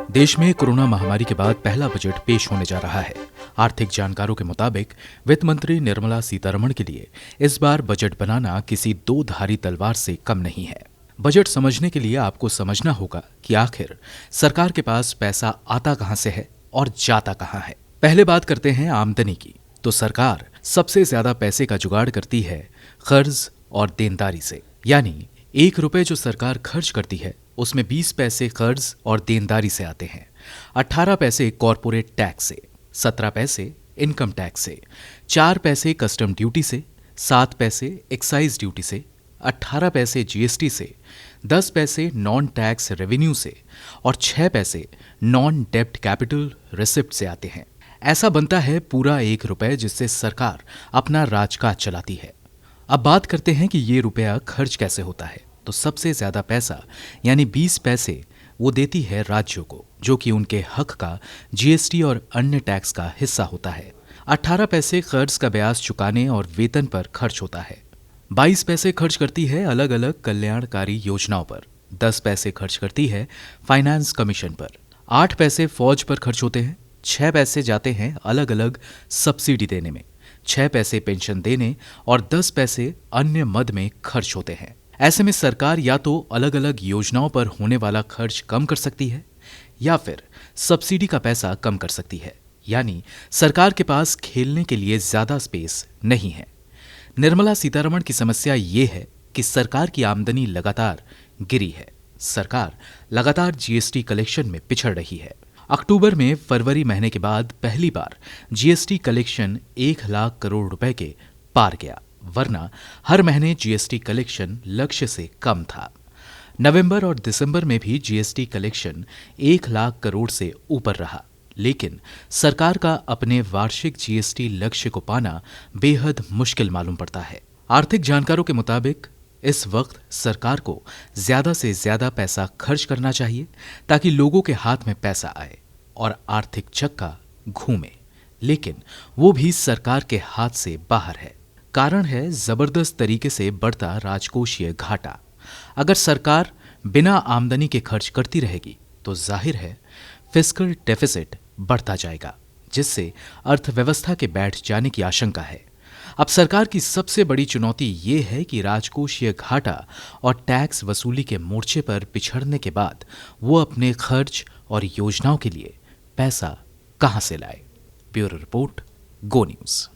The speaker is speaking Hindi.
देश में कोरोना महामारी के बाद पहला बजट पेश होने जा रहा है। आर्थिक जानकारों के मुताबिक वित्त मंत्री निर्मला सीतारमण के लिए इस बार बजट बनाना किसी दो धारी तलवार से कम नहीं है। बजट समझने के लिए आपको समझना होगा कि आखिर सरकार के पास पैसा आता कहां से है और जाता कहां है। पहले बात करते हैं आमदनी की, तो सरकार सबसे ज्यादा पैसे का जुगाड़ करती है कर्ज और देनदारी से। यानी 1 रुपए जो सरकार खर्च करती है उसमें 20 पैसे कर्ज और देनदारी से आते हैं, 18 पैसे कॉरपोरेट टैक्स से, 17 पैसे इनकम टैक्स से, 4 पैसे कस्टम ड्यूटी से, 7 पैसे एक्साइज ड्यूटी से, 18 पैसे जीएसटी से, 10 पैसे नॉन टैक्स रेवेन्यू से और 6 पैसे नॉन डेब्ट कैपिटल रिसिप्ट से आते हैं। ऐसा बनता है पूरा 1 रुपए जिससे सरकार अपना राजकाज चलाती है। अब बात करते हैं कि ये रुपया खर्च कैसे होता है। तो सबसे ज्यादा पैसा यानी 20 पैसे वो देती है राज्यों को, जो कि उनके हक का जीएसटी और अन्य टैक्स का हिस्सा होता है। 18 पैसे कर्ज का ब्याज चुकाने और वेतन पर खर्च होता है। 22 पैसे खर्च करती है अलग अलग कल्याणकारी योजनाओं पर। 10 पैसे खर्च करती है फाइनेंस कमीशन पर। 8 पैसे फौज पर खर्च होते हैं। 6 पैसे जाते हैं अलग अलग सब्सिडी देने में। 6 पैसे पेंशन देने और 10 पैसे अन्य मद में खर्च होते हैं। ऐसे में सरकार या तो अलग अलग योजनाओं पर होने वाला खर्च कम कर सकती है या फिर सब्सिडी का पैसा कम कर सकती है। यानी सरकार के पास खेलने के लिए ज्यादा स्पेस नहीं है। निर्मला सीतारमण की समस्या ये है कि सरकार की आमदनी लगातार गिरी है। सरकार लगातार जीएसटी कलेक्शन में पिछड़ रही है। अक्टूबर में फरवरी महीने के बाद पहली बार जीएसटी कलेक्शन 1 लाख करोड़ रुपए के पार गया, वरना हर महीने जीएसटी कलेक्शन लक्ष्य से कम था। नवंबर और दिसंबर में भी जीएसटी कलेक्शन 1 लाख करोड़ से ऊपर रहा, लेकिन सरकार का अपने वार्षिक जीएसटी लक्ष्य को पाना बेहद मुश्किल मालूम पड़ता है। आर्थिक जानकारों के मुताबिक इस वक्त सरकार को ज्यादा से ज्यादा पैसा खर्च करना चाहिए ताकि लोगों के हाथ में पैसा आए और आर्थिक चक्का घूमे, लेकिन वो भी सरकार के हाथ से बाहर है। कारण है जबरदस्त तरीके से बढ़ता राजकोषीय घाटा। अगर सरकार बिना आमदनी के खर्च करती रहेगी तो जाहिर है फिस्कल डेफिसिट बढ़ता जाएगा, जिससे अर्थव्यवस्था के बैठ जाने की आशंका है। अब सरकार की सबसे बड़ी चुनौती ये है कि राजकोषीय घाटा और टैक्स वसूली के मोर्चे पर पिछड़ने के बाद वो अपने खर्च और योजनाओं के लिए पैसा कहां से लाए। ब्यूरो रिपोर्ट, गो न्यूज।